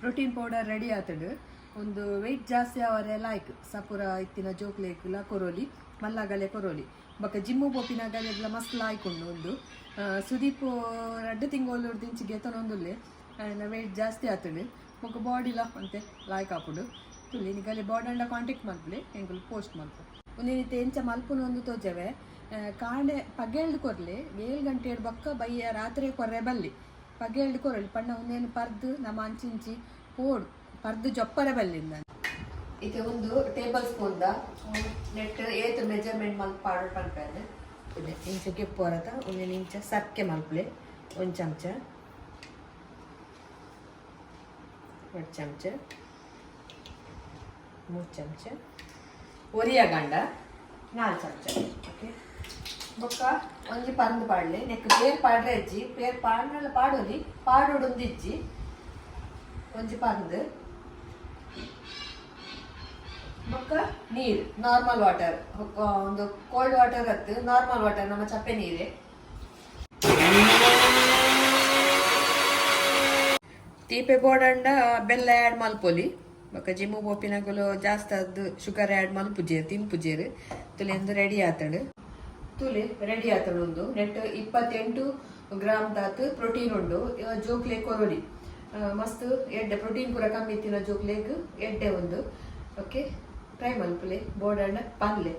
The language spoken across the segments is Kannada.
ಪ್ರೋಟೀನ್ ಪೌಡರ್ ರೆಡಿ ಆತಡು ಒಂದು ವೆಯ್ಟ್ ಜಾಸ್ತಿ ಅವರೆ ಲಾಯ್ಕ್ ಸಪುರ ಇತ್ತಿನ ಜೋಕ್ಲೇಕುಲ ಕೊರೋಲಿ ಮಲ್ಲಗಲೆ ಕೊರೋಲಿ ಬೊಕ್ಕ ಜಿಮ್ಮು ಪೋಪಿನಗಲೆಗ್ಲ ಮಸ್ತ್ ಲಾಯ್ಕೊಂಡು ಒಂದು ಸುದೀಪ್ 2 ತಿಂಗಳು ದಿಂಚಿಗೆ ಎತ್ತನೊಂದುಲ್ಲೆ ವೆಯ್ಟ್ ಜಾಸ್ತಿ ಆತಡು ಬೊಕ್ಕ ಬಾಡಿಲ ಅಂತೆ ಲಾಯ್ಕ್ ಆಪುಡು ತುಳಿ ನಿಗಲೆ ಬಾಡಂಡ ಕಾಂಟ್ಯಾಕ್ಟ್ ಮಲ್ಪಲೆ ಎಂಕುಲು ಪೋಸ್ಟ್ ಮಲ್ಪು ಉನ್ನಿನಿತೆ ಎಂಚ ಮಲ್ಪುನ ಒಂದು ತೋಜವೆ ಕಾಂಡೆ ಪಗೆಲ್ದು ಕೊರ್ಲೆ 7 ಗಂಟೆ ಬೊಕ್ಕ ಬಯ್ಯ ರಾತ್ರಿ ಕೊರ್ರೆ ಬಲ್ಲಿ ಪಗೆಲ್ದು ಕೊರಲಿ ಪಣ್ಣ ಉನ್ನೇನು ಪರ್ದು ನಮ್ಮ ಅಂಚಿಂಚಿ ಪೋಡು ಪರ್ದು ಜೊಪ್ಪರೆ ಬಲ್ಲಿಂದ ಇದು ಒಂದು ಟೇಬಲ್ ಸ್ಪೂನ್ದ ನೆಟ್ ಏತ್ ಮೆಜರ್ಮೆಂಟ್ ಮಲ್ಪ್ ಪಾಡು ಪನ್ಪೇನೆ ಇಂಚ ಕೆಪ್ಪು ಹೊರತ ಒಂದೇನು ಇಂಚ ಸಕ್ಕೆ ಮಲ್ಪಲೆ 1 ಚಮಚ 2 ಚಮಚ 3 ಚಮಚ ಒರಿಯ ಗಂಡ 4 ಚಮಚ ಓಕೆ ಬೊಕ್ಕ ಒಂಜಿ ಪಂದು ಪಾಡ್ಲೆ ನೆಕ್ ಪೇರ್ ಪಾಡ್ರೆ ಇಜ್ಜಿ ಪೇರ್ ಪಾಡ್ನಲ್ಲ ಪಾಡೋಲಿ ಪಾಡೋಡೊಂದಿಜ್ಜಿ ಒಂಜಿ ಪಂದು ಬೊಕ್ಕ ನೀರು ನಾರ್ಮಲ್ ವಾಟರ್ ಒಂದು ಕೋಲ್ಡ್ ವಾಟರ್ ಹತ್ತು ನಾರ್ಮಲ್ ವಾಟರ್ ನಮ್ಮ ಚಪ್ಪೆ ನೀರೇ ತೀಪೆ ಬೋಡಂಡ ಬೆಲ್ಲ ಆ್ಯಡ್ ಮಲ್ಪೊಲಿ ಬೊಕ್ಕ ಜಿಮ್ಮು ಪೋಪಿನಗಲು ಜಾಸ್ತಿ ಅದು ಶುಗರ್ ಆ್ಯಡ್ ಮಲ್ಪುಜೇರು ತಿನ್ಪುಜೇರು ತುಲೆ ಒಂದು ರೆಡಿ ಆತಡು ತುಲೆ ರೆಡಿ ಆತಡು ಒಂದು ನೆಟ್ 28 ಗ್ರಾಮ್ ತಾತು ಪ್ರೋಟೀನ್ ಉಂಡು ಜೋಕ್ಲೆ ಕೊರೋಲಿ ಮಸ್ತ್ ಎಡ್ಡೆ ಪ್ರೋಟೀನ್ ಪೂರ ಕಮ್ಮಿ ಇತ್ತಿನ ಜೋಕ್ಲೆಗ್ ಎಡ್ಡೆ ಒಂದು ಓಕೆ ಟ್ರೈ ಮಲ್ಪಲೆ ಬೋಡಂಡ ಪನ್ಲೆ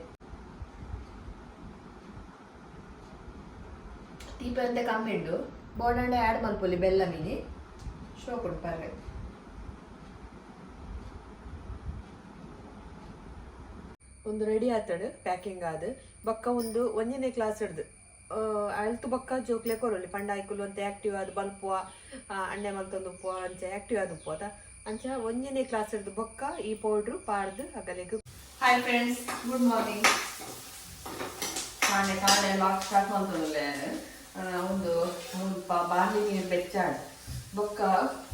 ತೀಪೆ ಅಂತೆ ಕಮ್ಮಿ ಉಂಡು ಬೋಡಂಡ ಆ್ಯಡ್ ಮಲ್ಪೊಲಿ ಬೆಲ್ಲ ಮೀನಿ ಶೋ ಕೊಡ್ಪಾರೆ ಒಂದು ರೆಡಿ ಆತಡು ಪ್ಯಾಕಿಂಗ್ ಆದ ಬೊಕ್ಕ ಒಂದು 1ನೇ ಕ್ಲಾಸ್ ಹಿಡ್ದು ಅಳ್ತು ಬೊಕ್ಕ ಜೋಕ್ಲೆ ಕೊರಲಿ ಪಂಡ ಆಯ್ಕುಲು ಅಂತ ಆಕ್ಟಿವ್ ಆದ ಬಲ್ಪುವ ಅಂಡೆ ಮಲ್ತೊಂದು ಉಪ್ಪುವ ಅಂಚೆ ಆಕ್ಟಿವ್ ಆದ ಉಪ್ಪುವ ಅಂಚ 1ನೇ ಕ್ಲಾಸ್ ಹಿಡ್ದು ಬೊಕ್ಕ ಈ ಪೌಡ್ರು ಪಾಡ್ದು ಅಗಲೆಗ್ ಹಾಯ್ ಫ್ರೆಂಡ್ಸ್ ಗುಡ್ ಮಾರ್ನಿಂಗ್ ಕಾಣೆ ಲಾಕ್ ಸ್ಟಾರ್ಟ್ ಮಾಡ್ತೊಂದುಲ್ಲೆ ಒಂದು ಬಾರ್ಲಿ ನೀರು ಬೆಚ್ಚಾಡ್ ಬೊಕ್ಕ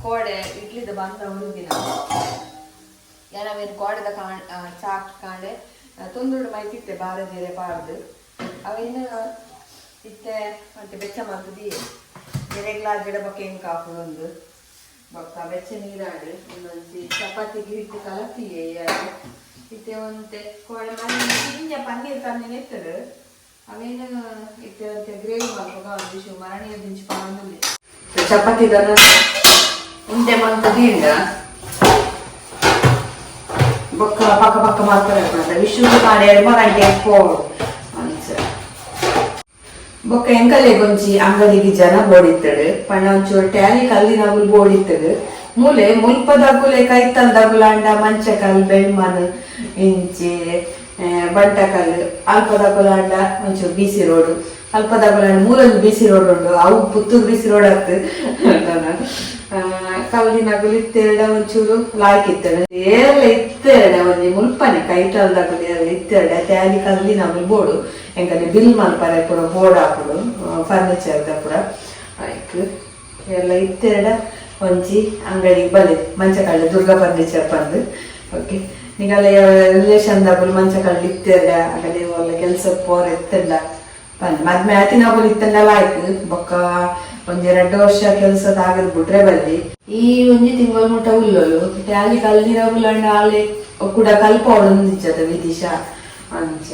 ಕೋಡೆ ಇಡ್ಲಿದ ಬಂದ ಹುಡುಗಿನ ಏನಾವೇನು ಕೋಡೆದ ಚಾಕ್ ಕಾಂಡೆ ತೊಂದುಡು ಮೈತಿತ್ತೆ ಬಾರದಿರೆ ಪಾಡ್ದು ಅವೇನು ಇತ್ತೆ ಮತ್ತೆ ಬೆಚ್ಚ ಮಾಡ್ತದಿ ಬೇರೆ ಗ್ಲಾಸ್ ಗಿಡ ಬೊಕ್ಕ ಹೆಂಗೆ ಕಾಪುಡು ಒಂದು ಬೊಕ್ಕ ಬೆಚ್ಚ ನೀರಾಡು ಇನ್ನೊಂದು ಚಪಾತಿಗೆ ಹಿಟ್ಟು ಕಲತಿಯೇ ಇತ್ತೆ ಒಂತೆ ಕೋಡೆ ಮನೆ ಹಿಂಜ ಪನ್ನೀರ್ ತಂದೆ ನೆತ್ತರು ಅವೇನು ಇತ್ತೆ ಅಂತೆ ಗ್ರೇವಿ ಮಾಡ್ಬೇಕು ಒಂದು ವಿಷಯ ಮರಣಿಯ ದಿಂಚು ಪಾಂಡುಲಿ ಚಪಾತಿ ಉಂಡೆ ಮಂತದಿ ಇಂಡ ಬೊಕ್ಕ ಪಕ್ಕ ಪಕ್ಕ ಮಾಡ್ತಾರೆ ವಿಶ್ವ ಕಾಡೆ ಮರಂಟೆ ಪೋಡು ಅಂಚ ಬೊಕ್ಕ ಎಂಕಲೆ ಗೊಂಚಿ ಅಂಗಡಿಗೆ ಜನ ಬೋಡಿತ್ತಡು ಪಣ್ಣ ಒಂಚೂರು ಟ್ಯಾಲಿ ಕಲ್ಲಿನಾಗುಲು ಬೋಡಿತ್ತಡು ಮೂಲೆ ಮುಲ್ಪದಾಗುಲೆ ಕೈತಲ್ದಾಗುಲಾಂಡ ಮಂಚಕಲ್ ಬೆಳ್ಮನ್ ಇಂಚೆ ಬಂಟಕಲ್ ಅಲ್ಪದಾಗುಲಾಂಡ ಒಂಚೂರು ಬಿಸಿ ರೋಡು ಅಲ್ಪದಾಗುಲಾಂಡ ಮೂಲೊಂದು ಬಿಸಿ ರೋಡ್ ಉಂಡು ಅವು ಪುತ್ತೂರು ಬಿಸಿ ರೋಡ್ ಆಗ್ತದೆ ಕಲ್ಲಿನಾಗುಲು ಇತ್ತೆರಡ ಒಂಚೂರು ಲಾಯ್ಕಿತ್ತಡ ಏರೆಲ್ಲ ಇತ್ತೆರಡ ಒಂಜಿ ಮುಲ್ಪನೆ ಕೈಟಲ್ದಾಗುಲು ಏರೆಲ್ಲ ಇತ್ತೆರಡ ಟ್ಯಾಲಿ ಕಲ್ಲಿನಾಗುಲು ಬೋಡು ಎಂಕನೆ ಬಿಲ್ ಮಲ್ಪರೆ ಪೂರ ಬೋರ್ಡ್ ಹಾಕುಡು ಫರ್ನಿಚರ್ದ ಪೂರ ಆಯ್ತು ಎಲ್ಲ ಇತ್ತೆರಡ ಒಂಜಿ ಅಂಗಡಿ ಬಲೆ ಮಂಚಕಳ್ಳಿ ದುರ್ಗಾ ಫರ್ನಿಚರ್ ಬಂದು ಓಕೆ ನಿಗಲೆ ರಿಲೇಷನ್ದಾಗುಲು ಮಂಚಕಳ್ಳಿ ಇತ್ತೆರಡ ಆಗಲೇ ಒಳ್ಳೆ ಕೆಲಸ ಪೋರ ಎತ್ತಂಡ ಬಂದು ಮದ್ಮೆ ಆತಿನಾಗುಲು ಇತ್ತಂಡಲ್ಲ ಆಯ್ತು ಬೊಕ್ಕ ಒಂಜಿ 2 ವರ್ಷ ಕೆಲಸದ ಆಗದ್ ಬಿಟ್ರೆ ಬಲ್ಲಿ ಈ ಒಂಜಿ ತಿಂಗಳು ಮುಟ್ಟ ಉಲ್ಲೋಲು ಟ್ಯಾಲಿ ಕಲ್ಲಿನಾಗುಲಂಡ ಆಲೆ ಕೂಡ ಕಲ್ಪ ಒಂದಿಚ್ಚದ ವಿದಿಶ ಅಂಚ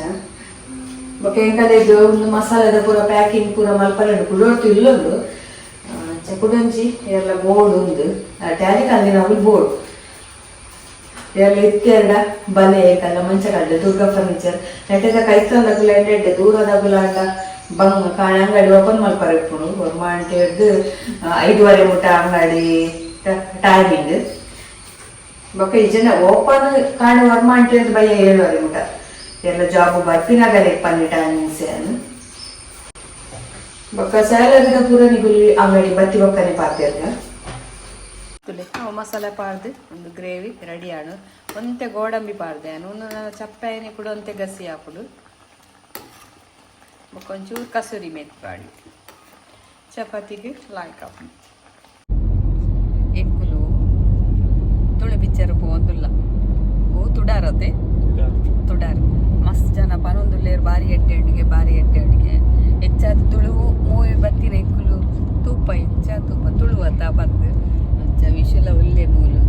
ಬೊಕ್ಕ ಎಂಕಲೆದು ಒಂದು ಮಸಾಲದ ಪೂರ ಪ್ಯಾಕಿಂಗ್ ಪೂರ ಮಲ್ಪರೆಂಡು ಕುಡೋರ್ತು ಇಲ್ಲೊಂದು ಕುಡಂಚಿ ಎಲ್ಲ ಬೋರ್ಡ್ ಉಂದು ಟ್ಯಾಲಿ ಕಲ್ಲಿನಾಗುಲು ಬೋರ್ಡ್ ಎಲ್ಲ ಇತ್ತೆರಡ ಬಲೆ ಕಲ್ಲ ಮಂಚಕಡ್ಡೆ ದುರ್ಗಾ ಫರ್ನಿಚರ್ ನೆಟ್ಟದ ಕೈತಂದಾಗುಲ ಎಡ್ಡೆ ದೂರದಾಗುಲಾಂಡ ಬಂಗ ಕಾಣೆ ಅಂಗಡಿ ಓಪನ್ ಮಲ್ಪರೆಪ್ಪುಡು ಗೌರ್ಮೆಂಟ್ ಹಿಡ್ದು 5:30 ಮುಟ್ಟ ಅಂಗಡಿ ಟೈಮಿಂಗ್ ಬೊಕ್ಕ ಈ ಜನ ಓಪನ್ ಕಾಣೆ ಗೌರ್ಮೆಂಟ್ ಹಿಡ್ದು ಬಯ್ಯ 7:30 ಮುಟ್ಟ ಎಲ್ಲ ಜಾಬ್ ಬರ್ಪಿನಾಗಲೆ ಪನ್ನಿ ಟೈಮಿಂಗ್ಸ್ ಏನು ಬೊಕ್ಕ ಸ್ಯಾಲರಿದ ಪೂರ ನಿಗುಲಿ ಅಂಗಡಿ ಬತ್ತಿ ಬೊಕ್ಕನೆ ಪಾತಿರ್ಗ ಮಸಾಲೆ ಪಾಡ್ದು ಒಂದು ಗ್ರೇವಿ ರೆಡಿ ಆಡು ಒಂತೆ ಗೋಡಂಬಿ ಪಾಡ್ದೆ ಒಂದು ಚಪ್ಪೆನೆ ಕೂಡ ಒಂತೆ ಗಸಿ ಹಾಕುಡು ಒಂಚೂರು ಕಸೂರಿ ಮೇಥಿ ಪಾಡಿ ಚಪಾತಿಗೆ ಲಾಯ್ಕ್ ಹಾಕು ಎಂಕುಲು ತುಳು ಪಿಕ್ಚರ್ ಪೋಂದುಲ್ಲ ಓ ತುಡಾರತೆ ತುಡಾರು ಮಸ್ತ್ ಜನ ಪನೊಂದುಲ್ಲೇರು ಬಾರಿ ಎಡ್ಡೆ ಅಡಿಗೆ ಹೆಚ್ಚಾದ ತುಳು ಮೂವಿ ಬತ್ತಿನ ಎಂಕುಲು ತೂಪ ಹೆಚ್ಚ ತುಪ್ಪ ತುಳುವತ್ತ ಬಂದು ವಿಷಲ ಉಲ್ಲೆ ಮೂಲು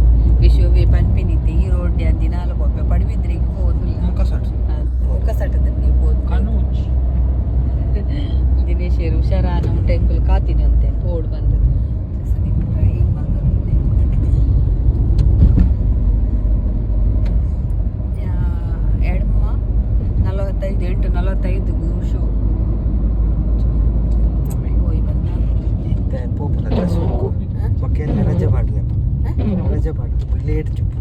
ಮಜಾ ಪಾಡ್ತು ಲೇಟ್ ಚುಪ್ಪು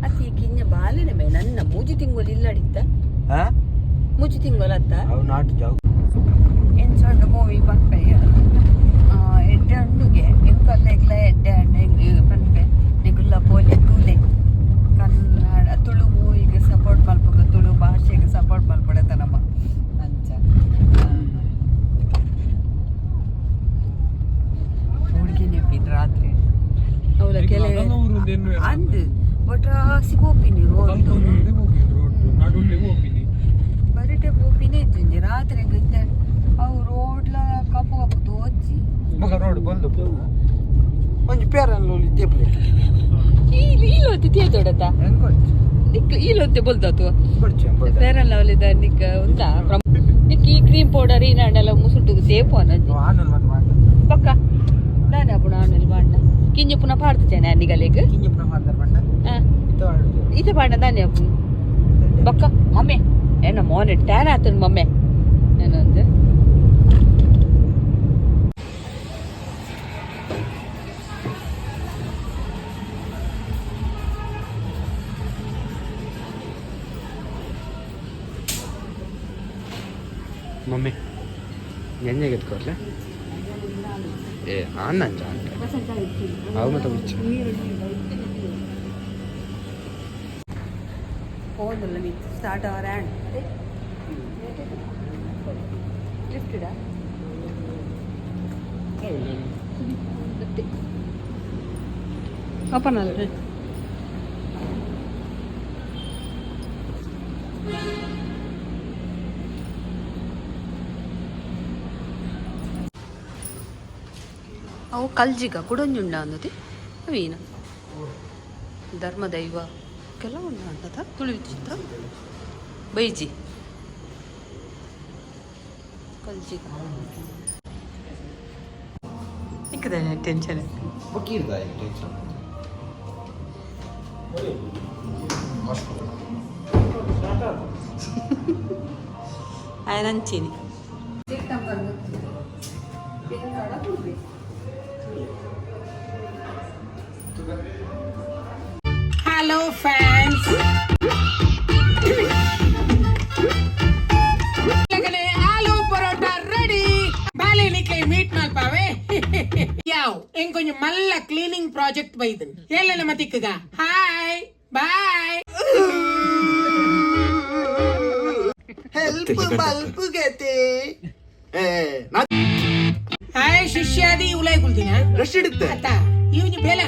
ಅತಿ ಕಿಂಜ ಬಾಲೆನೆ ಬೇ ನನ್ನ ಮೂಜಿ ತಿಂಗಳು ಇಲ್ಲಡಿತ್ತ ಮೂಜಿ ತಿಂಗಳು ಅತ್ತ ಅವು ನಾಟು ಜಾಗ ಏನು ಸಣ್ಣ ಮೂವಿ ಪನ್ಪೆ ಎಡ್ಡೆ ಹಣ್ಣುಗೆ ಎಂಕಲ್ಲ ಎಗ್ಲ ಎಡ್ಡೆ ಹಣ್ಣು ಪನ್ಪೆ ನಿಗುಲ್ಲ ಪೋಲೆ ತೂಲೆ ಕನ್ನಡ ತುಳು ಮೂವಿಗೆ ಸಪೋರ್ಟ್ ಮಲ್ಪಗ ತುಳು ಭಾಷೆಗೆ ಸಪೋರ್ಟ್ ಮಲ್ಪಡತ್ತ ನಮ್ಮ ಅಂಚ ಹುಡುಗಿ ನೆಪ್ಪಿದ್ ರಾತ್ರಿ ಅವಳ ಕೆಲ ಅಂದ್ ಬಟ್ ಸಿಗೋಪಿನಿ ರೋಡ್ ಬರೀಟೆ ಬೋಪಿನೇ ಇದ್ದಿಂಜಿ ರಾತ್ರಿ ಗದ್ದೆ ಅವು ರೋಡ್ಲ ಕಪ್ಪು ಕಪ್ಪು ತೋಚಿ ಮಗ ರೋಡ್ ಬಂದು ಒಂಜಿ ಪೇರಲ್ಲ ತೇಪ್ಲೆ ಈಲೊತ್ತಿ ತೇತೋಡತ್ತ ನಿಕ್ ಈಲೊತ್ತಿ ಬಲ್ದಾತು ಪೇರಲ್ಲ ಅವಲಿದ ನಿಕ್ ಉಂಟಾ ನಿಕ್ ಈ ಕ್ರೀಮ್ ಪೌಡರ್ ಈ ನಾಡೆಲ್ಲ ಮುಸುಟುಗು ಸೇಪು ಅನ್ನೋದು ಪಕ್ಕ ನಾನೇ ಅಪ್ಪಣ ಆಮೇಲೆ ಬಾಂಡ ಕಿಂಜ ಪುನಃ ಪಾಡ್ತೇನೆ ಅನ್ನಿಗಲೆಗ್ ಈತ ಬಾಂಡ ನಾನೇ ಅಪ್ಪು ಬಕ್ಕ ಮಮ್ಮಿ ಏನ ಮೋನೆ ಟ್ಯಾನ್ ಆತನ ಮಮ್ಮೆ ಏನಂದೆ ಮಮ್ಮಿ ಎಂಜಾಯ್ ಎತ್ಕೋರ್ಲೆ ಏ ಆನಂಜ ಅವು ಮತ್ತೆ ಹುಚ್ಚು ಹೋದಲ್ಲ ನೀ ಸ್ಟಾರ್ಟ್ ಅವರ್ ಹ್ಯಾಂಡ್ ಲಿಫ್ಟೆಡಾ ಓಪನ್ ಅಲ್ಲ ಅವು ಕಲ್ಜಿಗ ಕುಡೊಂಜುಂಡ ಅನ್ನೋದು ಅವೀನ ಧರ್ಮದೈವ ಕೆಲವೊಂದು ಅನ್ನದ ತುಳು ವಿಚಿತ್ರ ಬೈಜಿ ಕಲ್ಜಿಗ ಇಕ್ಕದ tension ఆయనంచిని Hello fans. Lagane aloo parota ready. Bale nikai meet malpave. Yaw, enkonju malla cleaning project baidun. Yellana matikkaga. Hi. Bye. Help bulb ಗತೆ ಹಾಯ್ ಶಿಷ್ಯಾದಿ ಉಲೈ ಕುಲ್ತಿನ ರಶ್ ಇಡುತ್ತೆ ಅತ್ತ ಇವನಿ ಬೇಲ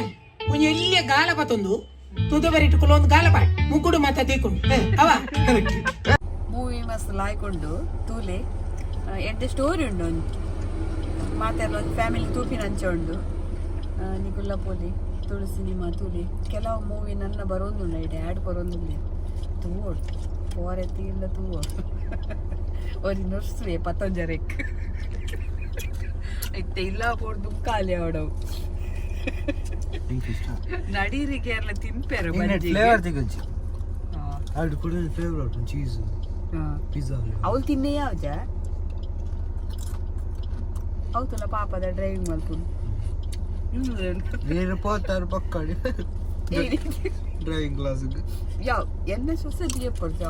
ಒಂಜಿ ಎಲ್ಲಿಯ ಗಾಲ ಬತ್ತೊಂದು ತುದ ಬರಿಟ್ಟುಕೊಳ್ಳೋ ಒಂದು ಗಾಲ ಬಾಯ್ ಮುಗುಡು ಮಾತ ತೀಕೊಂಡು ಅವ ಮೂವಿ ಮಸ್ತ್ ಲಾಯ್ಕೊಂಡು ತೂಲೆ ಎಡ್ಡೆ ಸ್ಟೋರಿ ಉಂಡು ಮಾತೆಲ್ಲ ಒಂದು ಫ್ಯಾಮಿಲಿ ತೂಪಿನ ಅಂಚೆ ಉಂಡು ನಿಗುಲ್ಲ ಪೋಲಿ ತುಳು ಸಿನಿಮಾ ತೂಲೆ ಕೆಲವು ಮೂವಿ ನನ್ನ ಬರೋಂದುಂಡ ಇಡೆ ಆ್ಯಡ್ ಬರೋಂದುಲ್ಲ ತೂವೋಡು ಪೋರೆತ್ತಿ ಇಲ್ಲ ತೂವೋ ഒരു നർസറി പത്തഞ്ചരക്ക് ಇಲ್ಲ ಪೋಡ್ದು ಖಾಲಿ ಆಡವು ನಡೀರಿಗೆ ಎಲ್ಲ ತಿಂಪೇರು ಫ್ಲೇವರ್ ತೆಗಂಚಿ ಆಡ್ ಕೂಡ ಫೇವರೇಟ್ ಚೀಸ್ ಪಿಜ್ಜಾ ಅವಳು ತಿನ್ನೆ ಯಾವ್ಜ ಅವತಲ್ಲ ಪಾಪದ ಡ್ರೈವಿಂಗ್ ಮಾಡ್ಕೊಂಡು ನೀನು ಪೋತಾರು ಪಕ್ಕಡಿ ಡ್ರೈವಿಂಗ್ ಕ್ಲಾಸ್ ಯಾವ ಎನ್ನ ಸೊಸೈಟಿ ಪಡ್ಜ